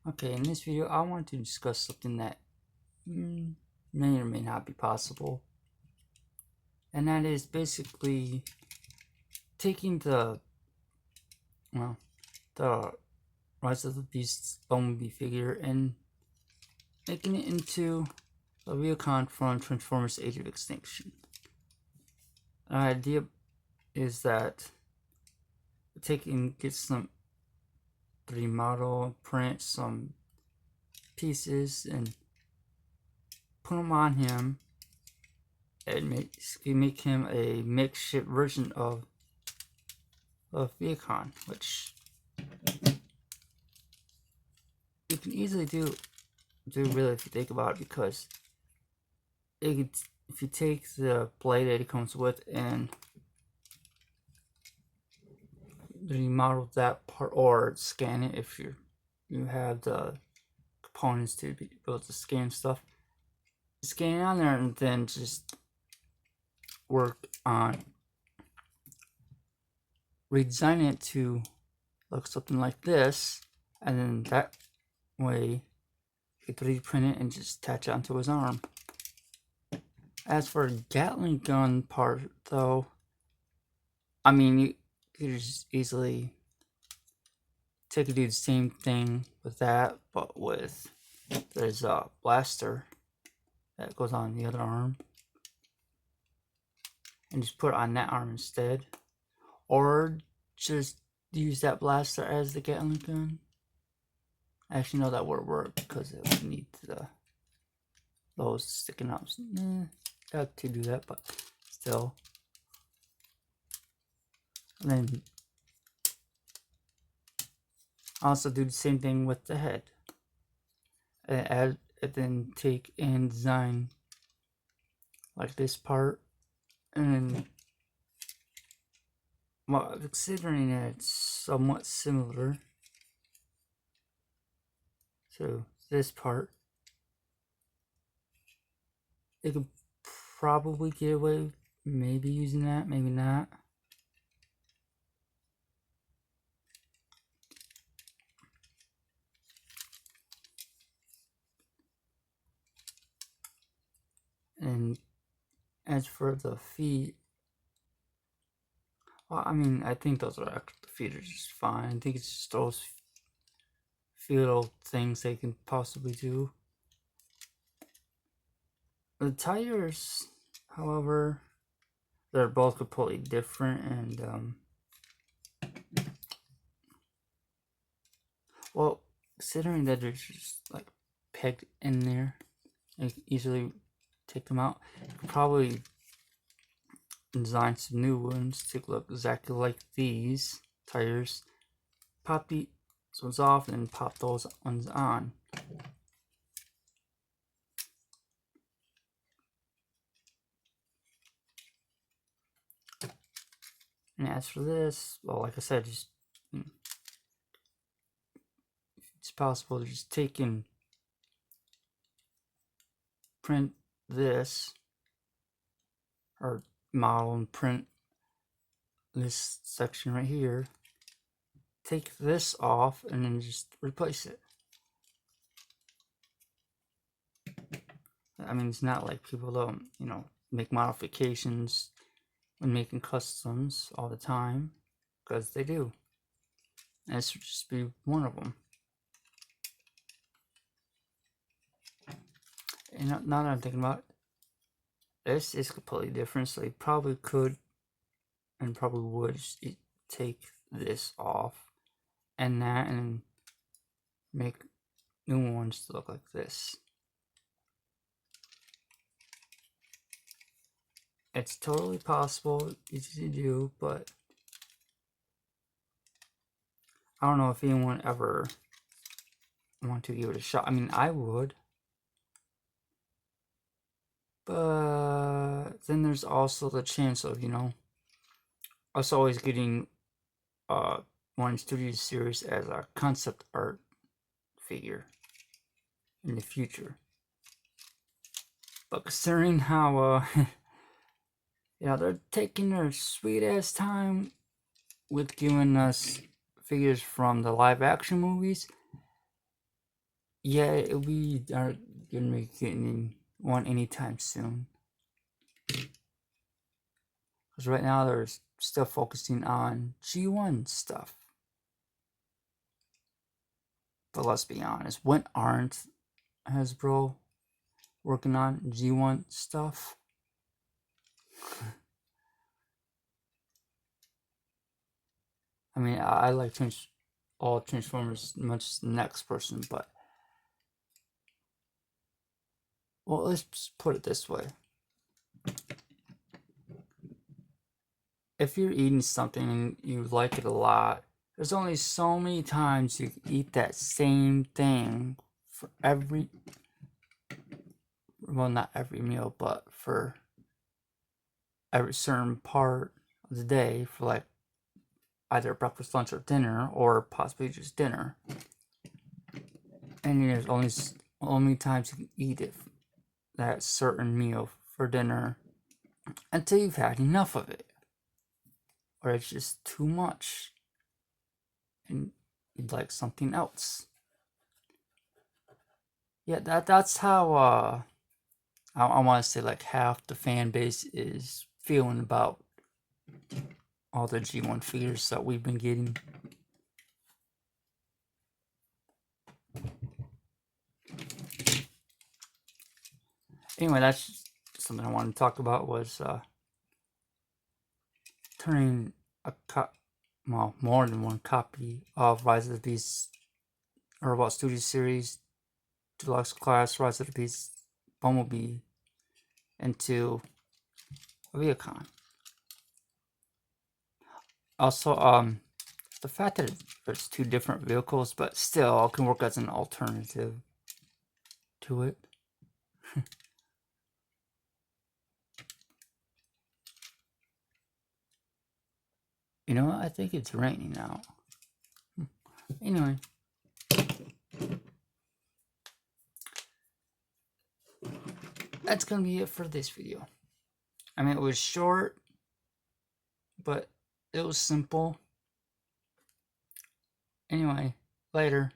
Okay, in this video, I want to discuss something that may or may not be possible, and that is basically taking well, the Rise of the Beast Bumblebee figure and making it into a Ryokan from Transformers: Age of Extinction. The idea is that get some 3D model, print some pieces, and put them on him and make him a makeshift version of Ryokan, which you can easily do really if you think about it, because if you take the blade that it comes with and remodel that part or scan it if you have the components to be able to scan stuff, scan it on there and then just work on redesign it to look something like this, and then that way you could 3D print it and just attach it onto his arm. As for Gatling gun part, though, I mean, you could just easily do the same thing with that, but there's a blaster that goes on the other arm, and just put it on that arm instead, or just use that blaster as the Gatling gun. I actually know that would work because it would need those sticking out. Got to do that, but still. And then also do the same thing with the head. And then take and design like this part, and well, considering that it's somewhat similar to this part, it could probably get away maybe using that, maybe not. And as for the feet, well, I mean, I think those the feet are just fine. I think it's just those few little things they can possibly do. The tires, however, they're both completely different, and well, considering that they're just like pegged in there, you can easily take them out. You could probably design some new ones to look exactly like these tires. Pop these ones off and then pop those ones on. And as for this, well, like I said, just it's possible to just take and print this, or model and print this section right here, take this off, and then just replace it. I mean, it's not like people don't, make modifications when making customs all the time, because they do. And this would just be one of them. And now that I'm thinking about it, this is completely different, so you probably could and probably would take this off and that and make new ones to look like this. It's totally possible, easy to do, but I don't know if anyone ever want to give it a shot. I mean, I would, but then there's also the chance of, us always getting one Studio Series as a concept art figure in the future. But considering how they're taking their sweet ass time with giving us figures from the live action movies, yeah, we aren't gonna be getting one anytime soon. Because right now they're still focusing on G1 stuff. But let's be honest, when aren't Hasbro working on G1 stuff? I mean, I like all Transformers much as the next person, but well, let's just put it this way. If you're eating something and you like it a lot, there's only so many times you can eat that same thing for every, well, not every meal, but for every certain part of the day, for like either breakfast, lunch, or dinner, or possibly just dinner. And there's only times you can eat it, that certain meal for dinner, until you've had enough of it, or it's just too much, and you'd like something else. Yeah, that's how I want to say like half the fan base is feeling about all the G1 figures that we've been getting. Anyway, that's just something I wanted to talk about, was turning well, more than one copy of Rise of the Beast Robot Studio Series Deluxe Class Rise of the Beast Bumblebee into a Vehicon. Also, the fact that it's two different vehicles, but still can work as an alternative to it. You know what? I think it's raining now. Anyway. That's gonna be it for this video. I mean, it was short, but it was simple. Anyway, later.